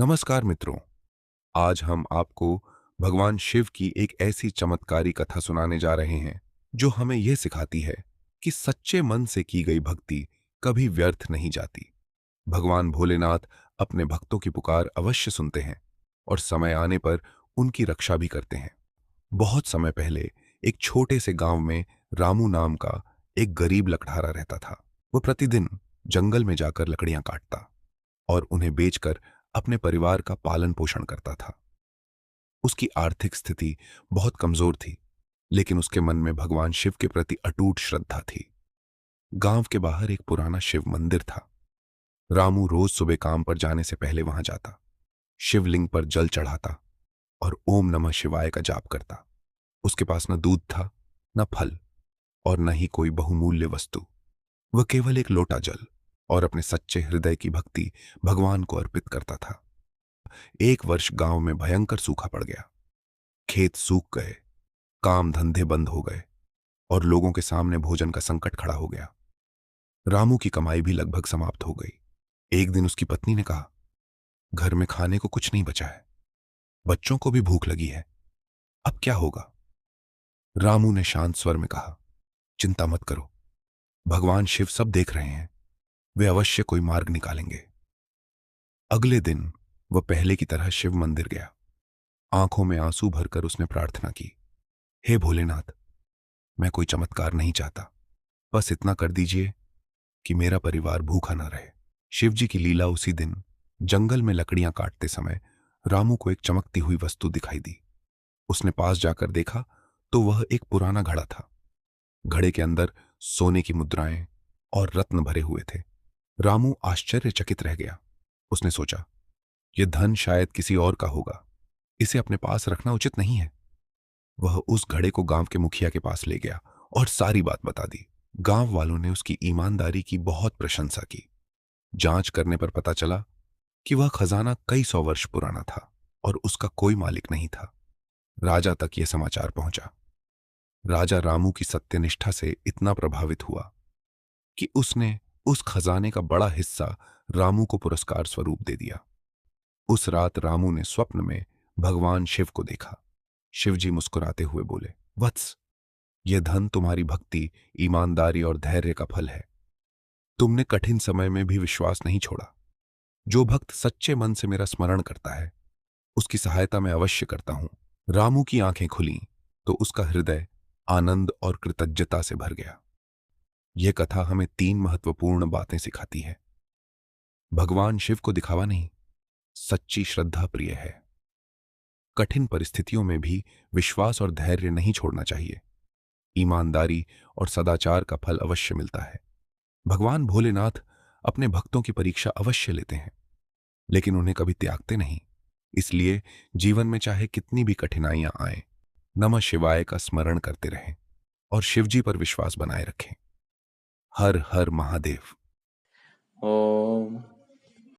नमस्कार मित्रों। आज हम आपको भगवान शिव की एक ऐसी चमत्कारी कथा सुनाने जा रहे हैं जो हमें यह सिखाती है कि सच्चे मन से की गई भक्ति कभी व्यर्थ नहीं जाती। भगवान भोलेनाथ अपने भक्तों की पुकार अवश्य सुनते हैं और समय आने पर उनकी रक्षा भी करते हैं। बहुत समय पहले एक छोटे से गांव में रामू नाम का एक गरीब लकड़हारा रहता था। वह प्रतिदिन जंगल में जाकर लकड़ियां काटता और उन्हें बेचकर अपने परिवार का पालन पोषण करता था। उसकी आर्थिक स्थिति बहुत कमजोर थी, लेकिन उसके मन में भगवान शिव के प्रति अटूट श्रद्धा थी। गांव के बाहर एक पुराना शिव मंदिर था। रामू रोज सुबह काम पर जाने से पहले वहां जाता, शिवलिंग पर जल चढ़ाता और ओम नमः शिवाय का जाप करता। उसके पास न दूध था, न फल और न ही कोई बहुमूल्य वस्तु। वह केवल एक लोटा जल और अपने सच्चे हृदय की भक्ति भगवान को अर्पित करता था। एक वर्ष गांव में भयंकर सूखा पड़ गया। खेत सूख गए, काम धंधे बंद हो गए और लोगों के सामने भोजन का संकट खड़ा हो गया। रामू की कमाई भी लगभग समाप्त हो गई। एक दिन उसकी पत्नी ने कहा, घर में खाने को कुछ नहीं बचा है, बच्चों को भी भूख लगी है, अब क्या होगा? रामू ने शांत स्वर में कहा, चिंता मत करो, भगवान शिव सब देख रहे हैं, वे अवश्य कोई मार्ग निकालेंगे। अगले दिन वह पहले की तरह शिव मंदिर गया। आंखों में आंसू भरकर उसने प्रार्थना की, हे भोलेनाथ, मैं कोई चमत्कार नहीं चाहता, बस इतना कर दीजिए कि मेरा परिवार भूखा न रहे। शिवजी की लीला उसी दिन जंगल में लकड़ियां काटते समय रामू को एक चमकती हुई वस्तु दिखाई दी। उसने पास जाकर देखा तो वह एक पुराना घड़ा था। घड़े के अंदर सोने की मुद्राएं और रत्न भरे हुए थे। रामू आश्चर्यचकित रह गया। उसने सोचा, यह धन शायद किसी और का होगा, इसे अपने पास रखना उचित नहीं है। वह उस घड़े को गांव के मुखिया के पास ले गया और सारी बात बता दी। गांव वालों ने उसकी ईमानदारी की बहुत प्रशंसा की। जांच करने पर पता चला कि वह खजाना कई सौ वर्ष पुराना था और उसका कोई मालिक नहीं था। राजा तक यह समाचार पहुंचा। राजा रामू की सत्यनिष्ठा से इतना प्रभावित हुआ कि उसने उस खजाने का बड़ा हिस्सा रामू को पुरस्कार स्वरूप दे दिया। उस रात रामू ने स्वप्न में भगवान शिव को देखा। शिवजी मुस्कुराते हुए बोले, वत्स, यह धन तुम्हारी भक्ति, ईमानदारी और धैर्य का फल है। तुमने कठिन समय में भी विश्वास नहीं छोड़ा। जो भक्त सच्चे मन से मेरा स्मरण करता है, उसकी सहायता मैं अवश्य करता हूं। रामू की आंखें खुलीं तो उसका हृदय आनंद और कृतज्ञता से भर गया। यह कथा हमें तीन महत्वपूर्ण बातें सिखाती है। भगवान शिव को दिखावा नहीं, सच्ची श्रद्धा प्रिय है। कठिन परिस्थितियों में भी विश्वास और धैर्य नहीं छोड़ना चाहिए। ईमानदारी और सदाचार का फल अवश्य मिलता है। भगवान भोलेनाथ अपने भक्तों की परीक्षा अवश्य लेते हैं, लेकिन उन्हें कभी त्यागते नहीं। इसलिए जीवन में चाहे कितनी भी कठिनाइयां आएं, नमः शिवाय का स्मरण करते रहें और शिवजी पर विश्वास बनाए रखें। हर हर महादेव। ओम